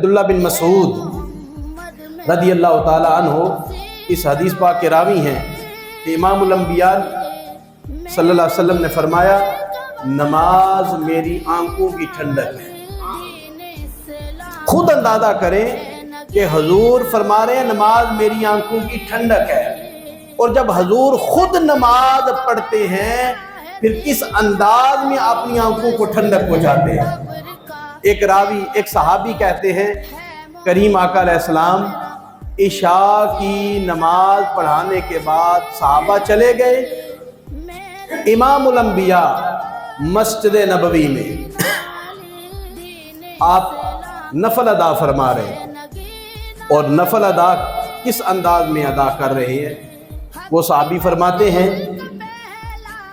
عبداللہ بن مسعود رضی اللہ تعالیٰ عنہ اس حدیث پاک کے راوی ہیں کہ امام الانبیاء صلی اللہ علیہ وسلم نے فرمایا نماز میری آنکھوں کی ٹھنڈک ہے۔ خود اندازہ کریں کہ حضور فرما رہے ہیں نماز میری آنکھوں کی ٹھنڈک ہے، اور جب حضور خود نماز پڑھتے ہیں پھر کس انداز میں اپنی آنکھوں کو ٹھنڈک پہنچاتے ہیں۔ ایک راوی ایک صحابی کہتے ہیں کریم آقا علیہ السلام عشاء کی نماز پڑھانے کے بعد صحابہ چلے گئے، امام الانبیاء مسجد نبوی میں آپ نفل ادا فرما رہے ہیں، اور نفل ادا کس انداز میں ادا کر رہے ہیں؟ وہ صحابی فرماتے ہیں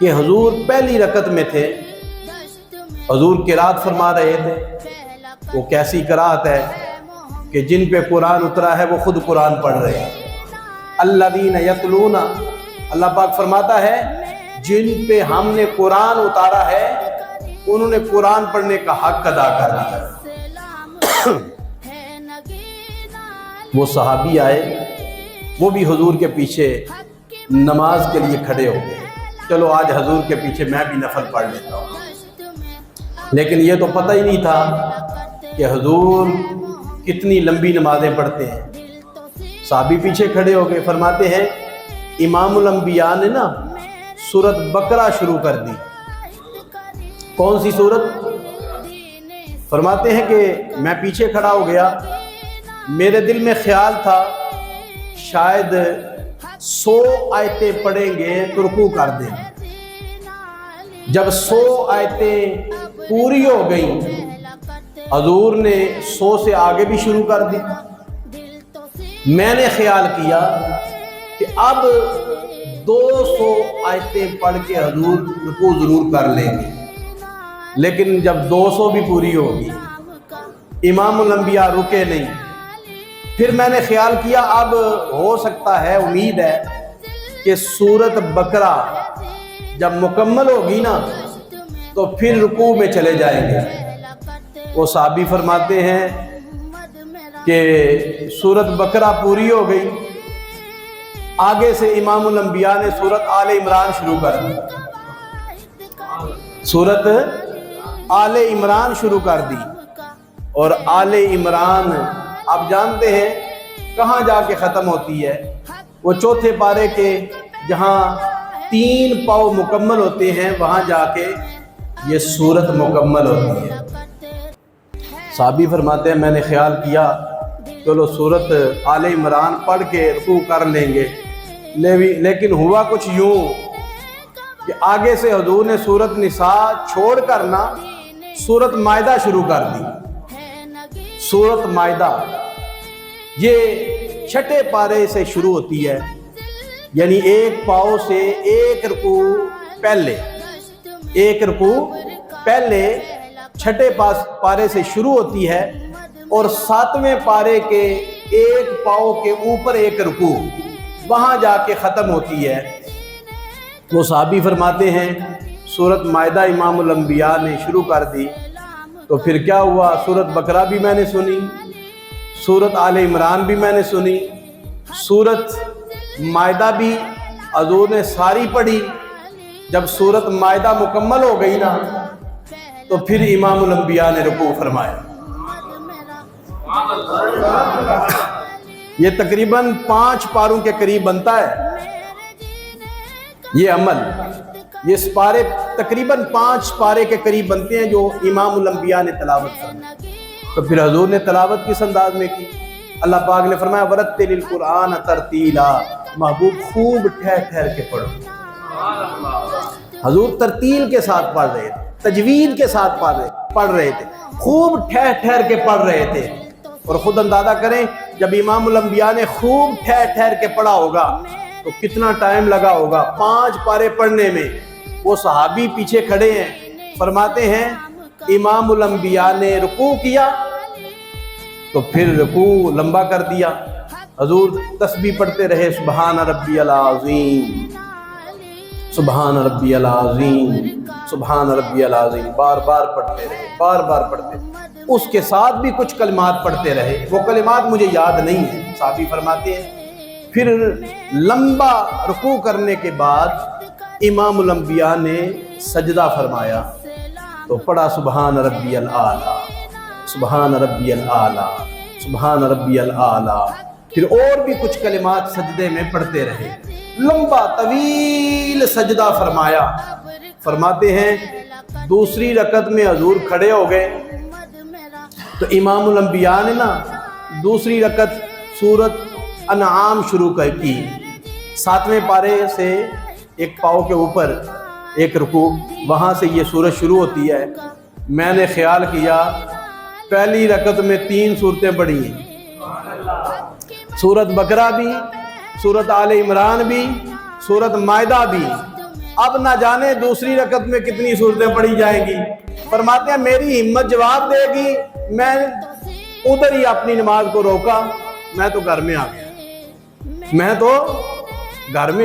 کہ حضور پہلی رکعت میں تھے، حضور قرات فرما رہے تھے۔ وہ کیسی قرات ہے کہ جن پہ قرآن اترا ہے وہ خود قرآن پڑھ رہے ہیں۔ الذین یتلون، اللہ پاک فرماتا ہے جن پہ ہم نے قرآن اتارا ہے انہوں نے قرآن پڑھنے کا حق ادا کر لیا۔ وہ صحابی آئے، وہ بھی حضور کے پیچھے نماز کے لیے کھڑے ہو گئے، چلو آج حضور کے پیچھے میں بھی نفل پڑھ لیتا ہوں۔ لیکن یہ تو پتہ ہی نہیں تھا کہ حضور کتنی لمبی نمازیں پڑھتے ہیں۔ صحابی پیچھے کھڑے ہو گئے، فرماتے ہیں امام الانبیاء نے نا سورۃ بقرہ شروع کر دی۔ کون سی سورت؟ فرماتے ہیں کہ میں پیچھے کھڑا ہو گیا، میرے دل میں خیال تھا شاید 100 آیتیں پڑھیں گے تو رکوع کر دیں۔ جب 100 آیتیں پوری ہو گئیں حضور نے 100 سے آگے بھی شروع کر دی۔ میں نے خیال کیا کہ اب 200 آیتیں پڑھ کے حضور رکوع ضرور کر لیں گے، لیکن جب 200 بھی پوری ہوگی امام الانبیاء رکے نہیں۔ پھر میں نے خیال کیا اب ہو سکتا ہے، امید ہے کہ سورۃ بقرہ جب مکمل ہوگی نا تو پھر رکوع میں چلے جائیں گے۔ وہ صحابی فرماتے ہیں کہ سورۃ بقرہ پوری ہو گئی، آگے سے امام الانبیاء نے سورۃ آل عمران شروع کر دی، سورۃ آل عمران شروع کر دی۔ اور آل عمران آپ جانتے ہیں کہاں جا کے ختم ہوتی ہے؟ وہ چوتھے پارے کے جہاں 3 پاؤ مکمل ہوتے ہیں وہاں جا کے یہ سورت مکمل ہوتی ہے۔ صحابی فرماتے ہیں میں نے خیال کیا چلو سورت آل عمران پڑھ کے رکوع کر لیں گے، لیکن ہوا کچھ یوں کہ آگے سے حضور نے سورت نساء چھوڑ کر نا سورت مائدہ شروع کر دی۔ سورت مائدہ یہ 6 پارے سے شروع ہوتی ہے، یعنی 1 پاؤ سے ایک رکوع پہلے 6 پارے سے شروع ہوتی ہے، اور 7ویں پارے کے 1 پاؤ کے اوپر ایک رکوع وہاں جا کے ختم ہوتی ہے۔ وہ صحابی فرماتے ہیں سورت مائدہ امام الانبیاء نے شروع کر دی تو پھر کیا ہوا، سورت بقرہ بھی میں نے سنی، سورت آل عمران بھی میں نے سنی، سورت مائدہ بھی حضور نے ساری پڑھی۔ جب سورت مائدہ مکمل ہو گئی نا تو پھر امام الانبیاء نے رکوع فرمایا۔ یہ تقریباً 5 پاروں کے قریب بنتا ہے یہ عمل، یہ پارے تقریباً 5 پارے کے قریب بنتے ہیں جو امام الانبیاء نے تلاوت کی۔ تو پھر حضور نے تلاوت کس انداز میں کی؟ اللہ پاک نے فرمایا ورتل القرآن ترتیلا، محبوب خوب ٹھہر ٹھہر کے پڑھو۔ حضور ترتیل کے ساتھ پڑھ رہے تھے، تجوید کے ساتھ پڑھ رہے تھے، خوب ٹھہر ٹھہر کے پڑھ رہے تھے۔ اور خود اندازہ کریں جب امام الانبیاء نے خوب ٹھہر ٹھہر کے پڑھا ہوگا تو کتنا ٹائم لگا ہوگا 5 پارے پڑھنے میں۔ وہ صحابی پیچھے کھڑے ہیں، فرماتے ہیں امام الانبیاء نے رکوع کیا تو پھر رکوع لمبا کر دیا، حضور تسبیح پڑھتے رہے سبحان ربی العظیم سبحان ربی العظیم سبحان ربی العظیم، بار بار پڑھتے رہے، بار بار پڑھتے رہے۔ اس کے ساتھ بھی کچھ کلمات پڑھتے رہے، وہ کلمات مجھے یاد نہیں ہیں۔ صحابی فرماتے ہیں پھر لمبا رکوع کرنے کے بعد امام الانبیاء نے سجدہ فرمایا تو پڑھا سبحان ربی الاعلیٰ، سبحان ربی الاعلیٰ، سبحان ربی الاعلیٰ۔ پھر اور بھی کچھ کلمات سجدے میں پڑھتے رہے، لمبا طویل سجدہ فرمایا۔ فرماتے ہیں دوسری رکعت میں حضور کھڑے ہو گئے تو امام الانبیاء نے نا دوسری رکعت سورت انعام شروع کی، 7ویں پارے سے ایک پاؤں کے اوپر ایک رکوع، وہاں سے یہ سورت شروع ہوتی ہے۔ میں نے خیال کیا پہلی رکعت میں 3 سورتیں پڑھی ہیں، سورت بقرہ بھی، سورت آل عمران بھی، سورت مائدہ بھی، اب نہ جانے دوسری رکعت میں کتنی سورتیں پڑھی جائیں گی۔ فرماتے ہیں میری ہمت جواب دے گی، میں ادھر ہی اپنی نماز کو روکا، میں تو گھر میں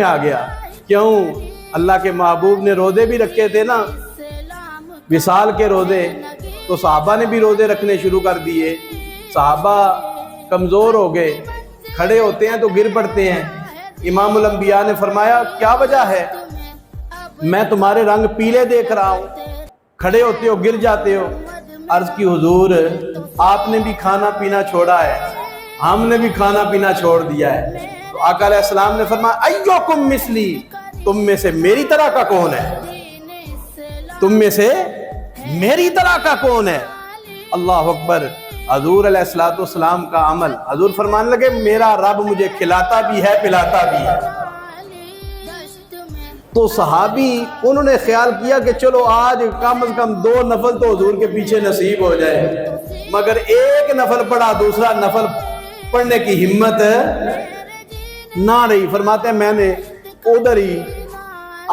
آ گیا، کیوں؟ اللہ کے محبوب نے روزے بھی رکھے تھے نا، وصال کے روزے، تو صحابہ نے بھی روزے رکھنے شروع کر دیے۔ صحابہ کمزور ہو گئے، کھڑے ہوتے ہیں تو گر پڑتے ہیں۔ امام الانبیاء نے فرمایا کیا وجہ ہے؟ میں تمہارے رنگ پیلے دیکھ رہا ہوں، کھڑے ہوتے ہو گر جاتے ہو۔ عرض کی حضور آپ نے بھی کھانا پینا چھوڑا ہے، ہم نے بھی کھانا پینا چھوڑ دیا ہے۔ تو آقا علیہ السلام نے فرمایا ایوکم مثلی، تم میں سے میری طرح کا کون ہے؟ تم میں سے میری طرح کا کون ہے؟ اللہ اکبر۔ حضور علیہ السلام کا عمل، حضور فرمانے لگے میرا رب مجھے کھلاتا بھی ہے پلاتا بھی ہے۔ تو صحابی انہوں نے خیال کیا کہ چلو آج کم از کم 2 نفل تو حضور کے پیچھے نصیب ہو جائے، مگر ایک نفل پڑھا، دوسرا نفل پڑھنے کی ہمت نہ رہی۔ فرماتے ہیں میں نے ادھر ہی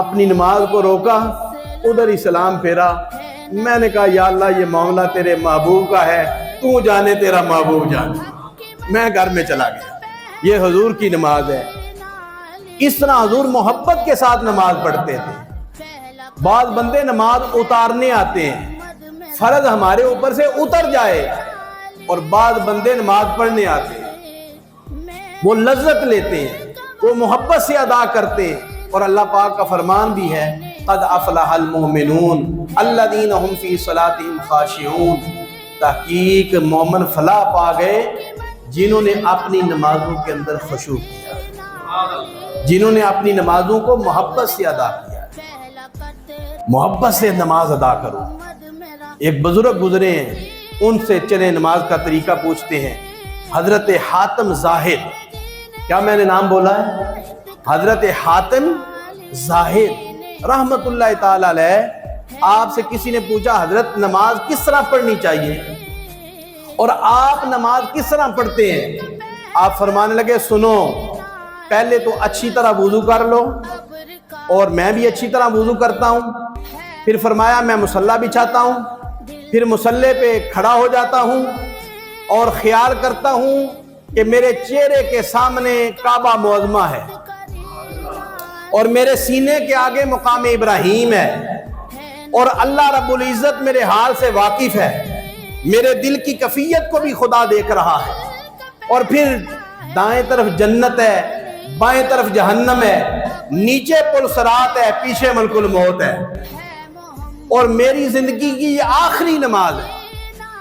اپنی نماز کو روکا، ادھر ہی سلام پھیرا۔ میں نے کہا یا اللہ یہ معاملہ تیرے محبوب کا ہے، تو جانے تیرا محبوب جانے۔ میں گھر میں چلا گیا۔ یہ حضور کی نماز ہے۔ اس طرح حضور محبت کے ساتھ نماز پڑھتے تھے۔ بعض بندے نماز اتارنے آتے ہیں، فرض ہمارے اوپر سے اتر جائے، اور بعض بندے نماز پڑھنے آتے ہیں، وہ لذت لیتے ہیں، وہ محبت سے ادا کرتے ہیں۔ اور اللہ پاک کا فرمان بھی ہے قد افلح المؤمنون الذین هم فی صلاتهم خاشعون، تحقیق مومن فلاح پا گئے جنہوں نے اپنی نمازوں کے اندر خشوع کیا، جنہوں نے اپنی نمازوں کو محبت سے ادا کیا۔ محبت سے نماز ادا کرو۔ ایک بزرگ گزرے ہیں، ان سے چلے نماز کا طریقہ پوچھتے ہیں۔ حضرت حاتم زاہد، کیا میں نے نام بولا ہے؟ حضرت حاتم زاہد رحمت اللہ تعالی علیہ، آپ سے کسی نے پوچھا حضرت نماز کس طرح پڑھنی چاہیے اور آپ نماز کس طرح پڑھتے ہیں؟ آپ فرمانے لگے سنو، پہلے تو اچھی طرح وضو کر لو، اور میں بھی اچھی طرح وضو کرتا ہوں۔ پھر فرمایا میں مصلی بچھاتا ہوں، پھر مصلی پہ کھڑا ہو جاتا ہوں اور خیال کرتا ہوں کہ میرے چہرے کے سامنے کعبہ معظمہ ہے اور میرے سینے کے آگے مقام ابراہیم ہے، اور اللہ رب العزت میرے حال سے واقف ہے، میرے دل کی کیفیت کو بھی خدا دیکھ رہا ہے، اور پھر دائیں طرف جنت ہے، بائیں طرف جہنم ہے، نیچے پل صراط ہے، پیچھے ملک الموت ہے، اور میری زندگی کی یہ آخری نماز ہے۔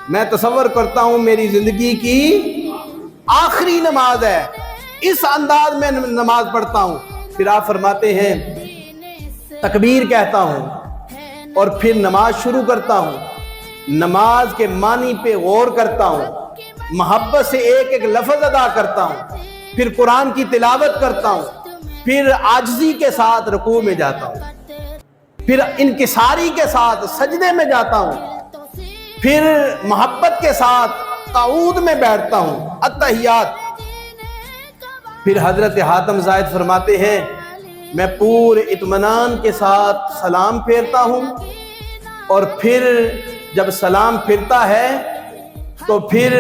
میں تصور کرتا ہوں میری زندگی کی آخری نماز ہے، اس انداز میں نماز پڑھتا ہوں۔ پھر آپ فرماتے ہیں تکبیر کہتا ہوں اور پھر نماز شروع کرتا ہوں، نماز کے معنی پہ غور کرتا ہوں، محبت سے ایک ایک لفظ ادا کرتا ہوں، پھر قرآن کی تلاوت کرتا ہوں، پھر عاجزی کے ساتھ رکوع میں جاتا ہوں، پھر انکساری کے ساتھ سجدے میں جاتا ہوں، پھر محبت کے ساتھ قعود میں بیٹھتا ہوں، التحیات۔ پھر حضرت حاتم زاہد فرماتے ہیں میں پورے اطمینان کے ساتھ سلام پھیرتا ہوں، اور پھر جب سلام پھرتا ہے تو پھر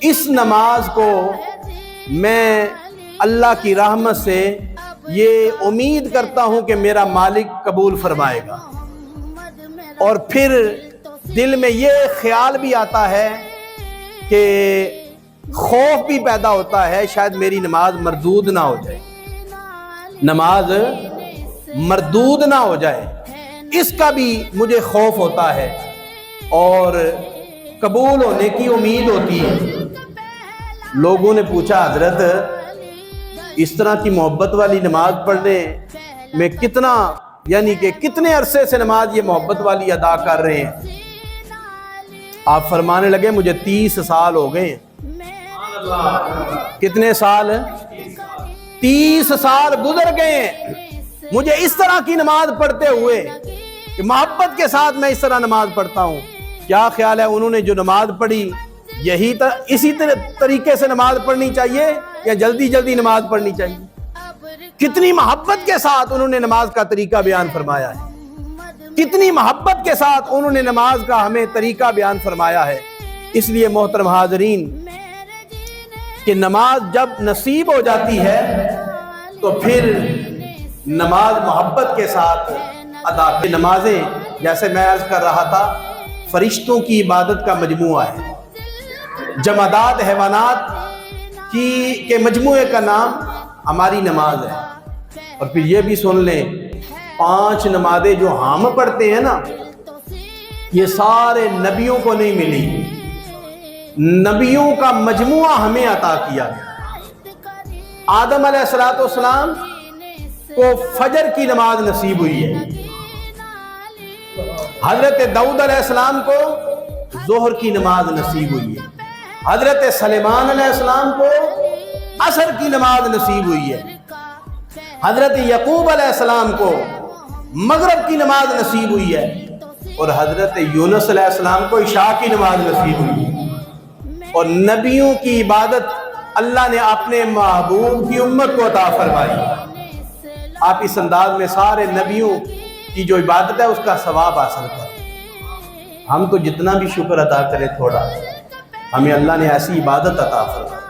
اس نماز کو میں اللہ کی رحمت سے یہ امید کرتا ہوں کہ میرا مالک قبول فرمائے گا، اور پھر دل میں یہ خیال بھی آتا ہے کہ خوف بھی پیدا ہوتا ہے شاید میری نماز مردود نہ ہو جائے، نماز مردود نہ ہو جائے، اس کا بھی مجھے خوف ہوتا ہے اور قبول ہونے کی امید ہوتی ہے۔ لوگوں نے پوچھا حضرت اس طرح کی محبت والی نماز پڑھنے میں کتنا، یعنی کہ کتنے عرصے سے نماز یہ محبت والی ادا کر رہے ہیں؟ آپ فرمانے لگے مجھے 30 سال ہو گئے ہیں۔ کتنے سال؟ 30 سال گزر گئے ہیں مجھے اس طرح کی نماز پڑھتے ہوئے کہ محبت کے ساتھ میں اس طرح نماز پڑھتا ہوں۔ کیا خیال ہے انہوں نے جو نماز پڑھی اسی طریقے سے نماز پڑھنی چاہیے یا جلدی جلدی نماز پڑھنی چاہیے؟ کتنی محبت کے ساتھ انہوں نے نماز کا طریقہ بیان فرمایا ہے، کتنی محبت کے ساتھ انہوں نے نماز کا ہمیں طریقہ بیان فرمایا ہے۔ اس لیے محترم حاضرین کہ نماز جب نصیب ہو جاتی ہے تو پھر نماز محبت کے ساتھ ادا کی۔ نمازیں جیسے میں عرض کر رہا تھا فرشتوں کی عبادت کا مجموعہ ہے، جمادات حیوانات کے مجموعے کا نام ہماری نماز ہے۔ اور پھر یہ بھی سن لیں 5 نمازیں جو ہم پڑھتے ہیں نا یہ سارے نبیوں کو نہیں ملی، نبیوں کا مجموعہ ہمیں عطا کیا گیا۔ آدم علیہ السلام کو فجر کی نماز نصیب ہوئی ہے، حضرت داؤد علیہ السلام کو ظہر کی نماز نصیب ہوئی ہے، حضرت سلیمان علیہ السلام کو عصر کی نماز نصیب ہوئی ہے، حضرت یعقوب علیہ السلام کو مغرب کی نماز نصیب ہوئی ہے، اور حضرت یونس علیہ السلام کو عشاء کی نماز نصیب ہوئی ہے۔ اور نبیوں کی عبادت اللہ نے اپنے محبوب کی امت کو عطا فرمائی۔ آپ اس انداز میں سارے نبیوں کی جو عبادت ہے اس کا ثواب حاصل کریں۔ ہم تو جتنا بھی شکر ادا کریں تھوڑا، ہمیں اللہ نے ایسی عبادت عطا فرمائی۔